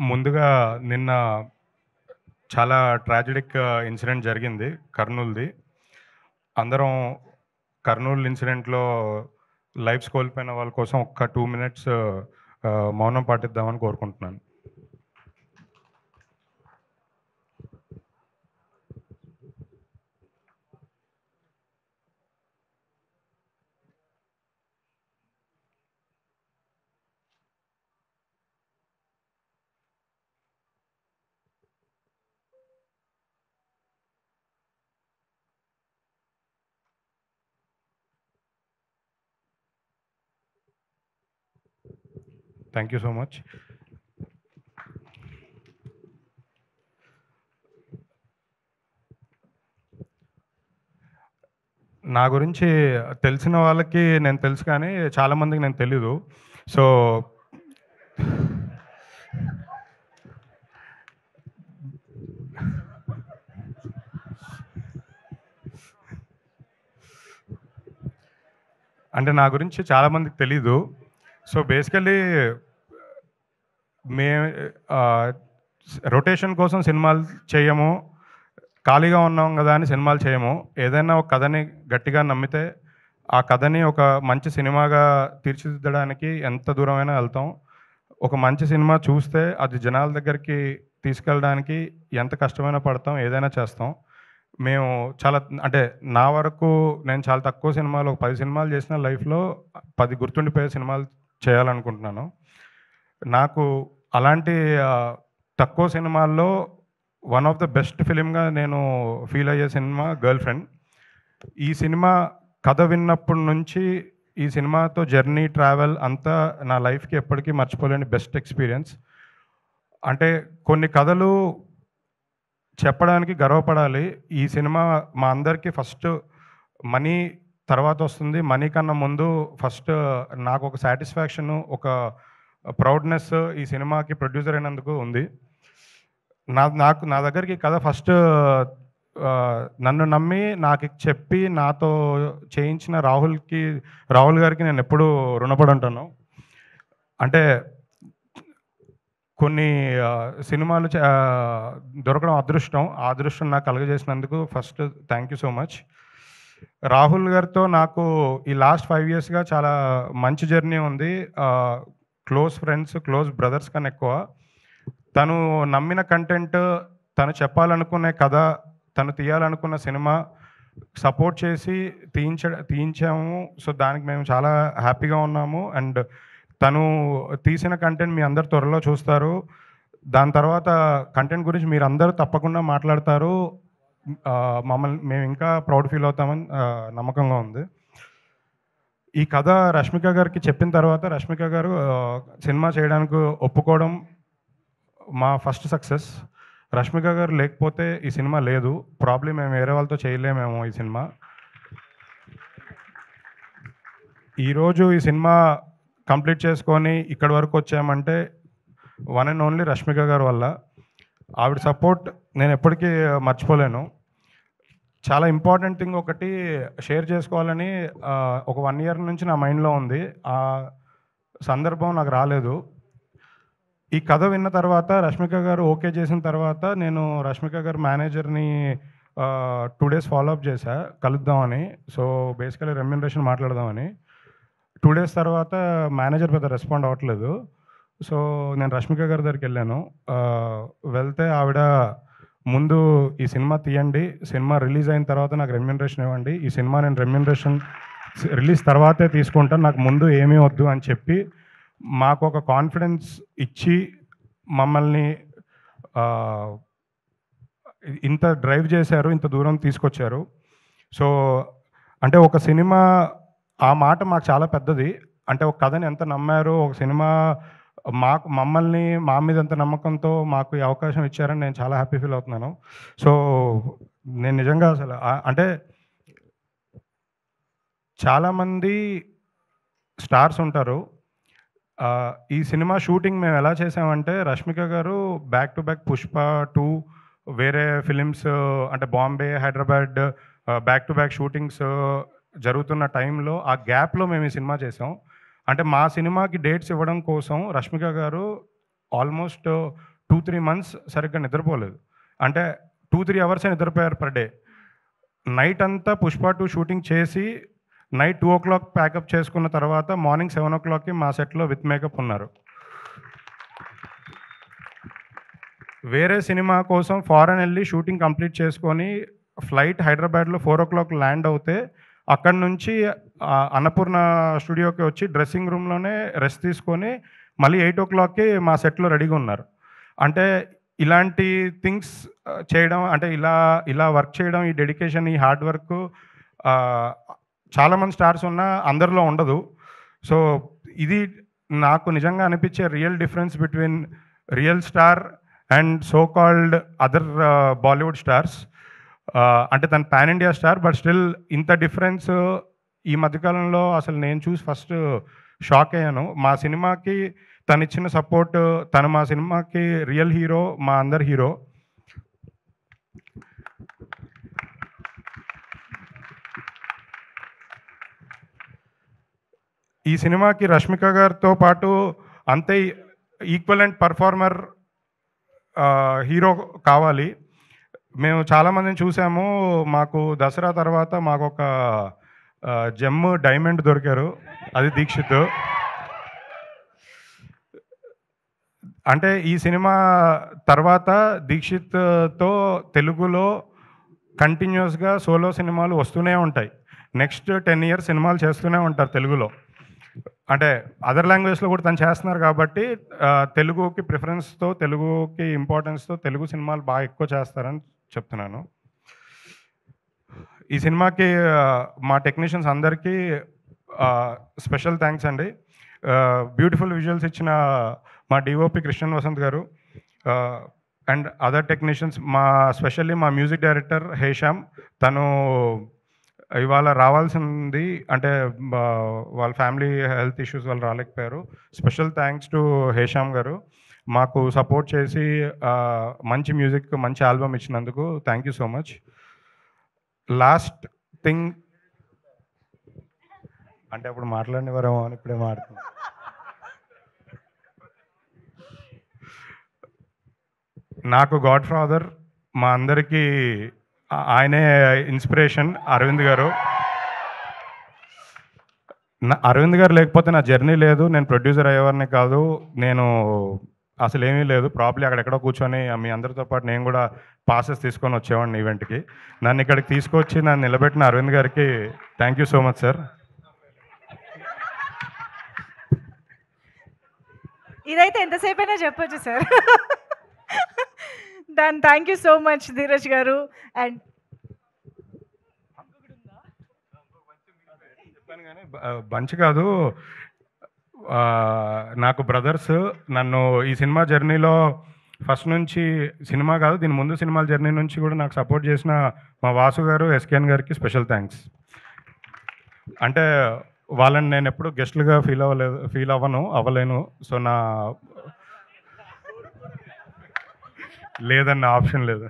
ముందుగా నిన్న చాలా ట్రాజిడిక్ ఇన్సిడెంట్ జరిగింది కర్నూల్‌ది. అందరం కర్నూల్ ఇన్సిడెంట్‌లో లైఫ్స్ కోల్పోయిన వాళ్ళ కోసం ఒక్క 2 మినిట్స్ మౌనం పాటిద్దామని కోరుకుంటున్నాను. Thank you so much. నా గురించి తెలిసిన వాళ్ళకి నేను తెలుసు కానీ చాలామందికి నేను తెలీదు. సో అంటే నా గురించి చాలామందికి తెలీదు. సో బేసికల్లీ మే రొటేషన్ కోసం సినిమాలు చేయము. ఖాళీగా ఉన్నాం గదా అని సినిమాలు చేయము. ఏదైనా ఒక కథని గట్టిగా నమ్మితే, ఆ కథని ఒక మంచి సినిమాగా తీర్చిదిద్దడానికి ఎంత దూరమైనా ఎళ్తాం. ఒక మంచి సినిమా చూస్తే అది జనాల దగ్గరికి తీసుకెళ్ళడానికి ఎంత కష్టమైనా పడతాం, ఏదైనా చేస్తాం. మేము చాలా అంటే నా వరకు నేను చాలా తక్కువ సినిమాలు ఒక 10 సినిమాలు చేసిన లైఫ్‌లో 10 గుర్తుండిపోయే సినిమాలు చేయాలనుకుంటున్నాను. నాకు అలాంటి తక్కువ సినిమాల్లో వన్ ఆఫ్ ద బెస్ట్ ఫిల్మ్‌గా నేను ఫీల్ అయ్యే సినిమా 'గర్ల్ ఫ్రెండ్'. ఈ సినిమా కథ విన్నప్పటి నుంచి ఈ సినిమాతో జర్నీ, ట్రావెల్ అంతా నా లైఫ్‌కి ఎప్పటికీ మర్చిపోలేని బెస్ట్ ఎక్స్‌పీరియన్స్. అంటే కొన్ని కథలు చెప్పడానికి గర్వపడాలి. ఈ సినిమా మా అందరికీ ఫస్ట్ మనీ తర్వాతొస్తుంది. మనీ కన్నా ముందు ఫస్ట్ నాకొక సాటిస్ఫాక్షను, ఒక ప్రౌడ్‌నెస్ ఈ సినిమాకి ప్రొడ్యూసర్ అయినందుకు ఉంది. నా దగ్గరికి ఈ కథ ఫస్ట్ నన్ను నమ్మి నాకు చెప్పి నాతో చేయించిన రాహుల్ గారికి నేనెప్పుడూ రుణపడి ఉంటాను. అంటే కొన్ని సినిమాలు దొరకడం అదృష్టం. ఆ అదృష్టం నాకు కలుగజేసినందుకు first thank you so much. Rahul గారితో నాకు ఈ లాస్ట్ 5 ఇయర్స్‌గా చాలా మంచి జర్నీ ఉంది. క్లోజ్ ఫ్రెండ్స్, క్లోజ్ బ్రదర్స్ కన్నా ఎక్కువ. తను నమ్మిన కంటెంట్, తను చెప్పాలనుకునే కథ, తను తీయాలనుకున్న సినిమా సపోర్ట్ చేసి తీయించాము. సో, దానికి మేము చాలా హ్యాపీగా ఉన్నాము. అండ్ తను తీసిన కంటెంట్ మీ అందరూ త్వరలో చూస్తారు. దాని తర్వాత కంటెంట్ గురించి మీరందరూ తప్పకుండా మాట్లాడతారు. మేము ఇంకా ప్రౌడ్ ఫీల్ అవుతామని నమ్మకంగా ఉంది. ఈ కథ రష్మిక గారికి చెప్పిన తర్వాత రష్మిక గారు సినిమా చేయడానికి ఒప్పుకోవడం మా ఫస్ట్ సక్సెస్. రష్మిక గారు లేకపోతే ఈ సినిమా లేదు. ప్రాబ్లీ మేము వేరే వాళ్ళతో చేయలేమేమో ఈ సినిమా. ఈరోజు ఈ సినిమా కంప్లీట్ చేసుకొని ఇక్కడి వరకు వచ్చామంటే వన్ అండ్ ఓన్లీ రష్మిక గారి వల్ల. ఆవిడ సపోర్ట్ నేను ఎప్పటికీ మర్చిపోలేను. చాలా ఇంపార్టెంట్ థింగ్ ఒకటి షేర్ చేసుకోవాలని ఒక 1 ఇయర్ నుంచి నా మైండ్‌లో ఉంది. ఆ సందర్భం నాకు రాలేదు. ఈ కథ విన్న తర్వాత రష్మిక గారు ఓకే చేసిన తర్వాత నేను రష్మిక గారి మేనేజర్‌ని 2 డేస్ ఫాలో అప్ చేశా కలుద్దామని. సో, బేసికల్లీ రెమ్యునరేషన్ మాట్లాడదామని. 2 డేస్ తర్వాత మేనేజర్ పెద్ద రెస్పాండ్ అవ్వట్లేదు. సో, నేను రష్మిక గారి దగ్గరికెళ్ళాను. వెళ్తే ఆవిడ ముందు ఈ సినిమా తీయండి. సినిమా రిలీజ్ అయిన తర్వాత నాకు రెమ్యునరేషన్ ఇవ్వండి. ఈ సినిమా నేను రెమ్యునరేషన్ రిలీజ్ తర్వాతే తీసుకుంటాను. నాకు ముందు ఏమీ వద్దు అని చెప్పి మాకొక కాన్ఫిడెన్స్ ఇచ్చి మమ్మల్ని ఇంత డ్రైవ్ చేశారు. ఇంత దూరం తీసుకొచ్చారు. సో, అంటే ఒక సినిమా ఆ మాట మాకు చాలా పెద్దది. అంటే ఒక కథని ఎంత నమ్మారో, ఒక సినిమా మమ్మల్ని మా మీద ఎంత నమ్మకంతో మాకు ఈ అవకాశం ఇచ్చారని నేను చాలా హ్యాపీ ఫీల్ అవుతున్నాను. సో, నేను నిజంగా అసలు అంటే చాలామంది స్టార్స్ ఉంటారు. ఈ సినిమా షూటింగ్ మేము ఎలా చేసామంటే రష్మిక గారు బ్యాక్ టు బ్యాక్ 'పుష్ప 2' వేరే ఫిలిమ్స్ అంటే Bombay, Hyderabad back to back shootings జరుగుతున్న టైంలో ఆ గ్యాప్‌లో మేము ఈ సినిమా చేసాం. అంటే మా సినిమాకి డేట్స్ ఇవ్వడం కోసం రష్మిక గారు ఆల్మోస్ట్ 2-3 మంత్స్ సరిగ్గా నిద్రపోలేదు. అంటే 2-3 అవర్సే నిద్రపోయారు పర్ డే. నైట్ అంతా పుష్ప 2 షూటింగ్ చేసి నైట్ 2:00 ప్యాకప్ చేసుకున్న తర్వాత మార్నింగ్ 7:00కి మా సెట్‌లో విత్ మేకప్ ఉన్నారు. వేరే సినిమా కోసం ఫారెన్ వెళ్ళి షూటింగ్ కంప్లీట్ చేసుకొని ఫ్లైట్ హైదరాబాద్లో 4:00 ల్యాండ్ అవుతే అక్కడి నుంచి అన్నపూర్ణ స్టూడియోకి వచ్చి డ్రెస్సింగ్ రూమ్లోనే రెస్ట్ తీసుకొని మళ్ళీ 8:00కి మా సెట్లో రెడీగా ఉన్నారు. అంటే ఇలాంటి థింగ్స్ చేయడం, అంటే ఇలా వర్క్ చేయడం, ఈ డెడికేషన్, ఈ హార్డ్ వర్క్ చాలామంది స్టార్స్ ఉన్నా అందరిలో ఉండదు. సో ఇది నాకు నిజంగా అనిపించే real difference between real star and so called other Bollywood stars. అంటే తను pan India star, but still ఇంత డిఫరెన్స్ ఈ మధ్యకాలంలో అసలు నేను చూసి ఫస్ట్ షాక్ అయ్యాను. మా సినిమాకి తను ఇచ్చిన సపోర్ట్, తను మా సినిమాకి రియల్ హీరో, మా అందరి హీరో. ఈ సినిమాకి రష్మిక గారితో పాటు అంతే ఈక్వలెంట్ పర్ఫార్మర్ హీరో కావాలి. మేము చాలామందిని చూసాము. మాకు దసరా తర్వాత మాకొక జెమ్ డైమండ్ దొరికారు, అది దీక్షిత్. అంటే ఈ సినిమా తర్వాత దీక్షిత్తో తెలుగులో కంటిన్యూస్గా సోలో సినిమాలు వస్తూనే ఉంటాయి. నెక్స్ట్ 10 years సినిమాలు చేస్తూనే ఉంటారు తెలుగులో. అంటే అదర్ లాంగ్వేజ్లో కూడా తను చేస్తున్నారు కాబట్టి తెలుగుకి ప్రిఫరెన్స్తో, తెలుగుకి ఇంపార్టెన్స్తో తెలుగు సినిమాలు బాగా ఎక్కువ చేస్తారని చెప్తున్నాను. ఈ సినిమాకి మా టెక్నీషియన్స్ అందరికీ స్పెషల్ థ్యాంక్స్ అండి. బ్యూటిఫుల్ విజువల్స్ ఇచ్చిన మా డిఓపి కృష్ణన్ వసంత్ గారు అండ్ అదర్ టెక్నీషియన్స్, స్పెషల్లీ మా మ్యూజిక్ డైరెక్టర్ హేషామ్. తను ఇవాళ రావాల్సింది, అంటే వాళ్ళ ఫ్యామిలీ హెల్త్ ఇష్యూస్ వల్ల రాలేకపోయారు. స్పెషల్ థ్యాంక్స్ టు హేషామ్ గారు, మాకు సపోర్ట్ చేసి మంచి మ్యూజిక్, మంచి ఆల్బమ్ ఇచ్చినందుకు thank you so much. Last thing అంటే అప్పుడు మాట్లాడినవారేమో అని ఇప్పుడే మాట్లాడుతున్నాను. నాకు గాడ్ ఫాదర్, మా అందరికీ ఆయనే ఇన్స్పిరేషన్, అరవింద్ గారు. అరవింద్ గారు లేకపోతే నా జర్నీ లేదు, నేను ప్రొడ్యూసర్ అయ్యేవారిని కాదు, నేను అసలు ఏమీ లేదు. ప్రాబ్లీ అక్కడెక్కడో కూర్చొని మీ అందరితో పాటు నేను కూడా పాసెస్ తీసుకొని వచ్చేవాడిని ఈవెంట్కి. నన్ను ఇక్కడికి తీసుకొచ్చి నన్ను నిలబెట్టిన అరవింద్ గారికి thank you so much sir. ఇదైతే ఎంతసేపు అయినా చెప్పొచ్చు సార్. దాని thank you so much Dheeraj గారు. అండ్ చెప్పాను కానీ బంచ్ కాదు, నాకు బ్రదర్స్. నన్ను ఈ సినిమా జర్నీలో ఫస్ట్ నుంచి, సినిమా కాదు దీని ముందు సినిమాల జర్నీ నుంచి కూడా నాకు సపోర్ట్ చేసిన మా వాసు గారు, ఎస్కేఎన్ గారికి స్పెషల్ థ్యాంక్స్. అంటే వాళ్ళని నేను ఎప్పుడు గెస్ట్లుగా ఫీల్ అవ్వలేను. సో లేదన్న ఆప్షన్ లేదు.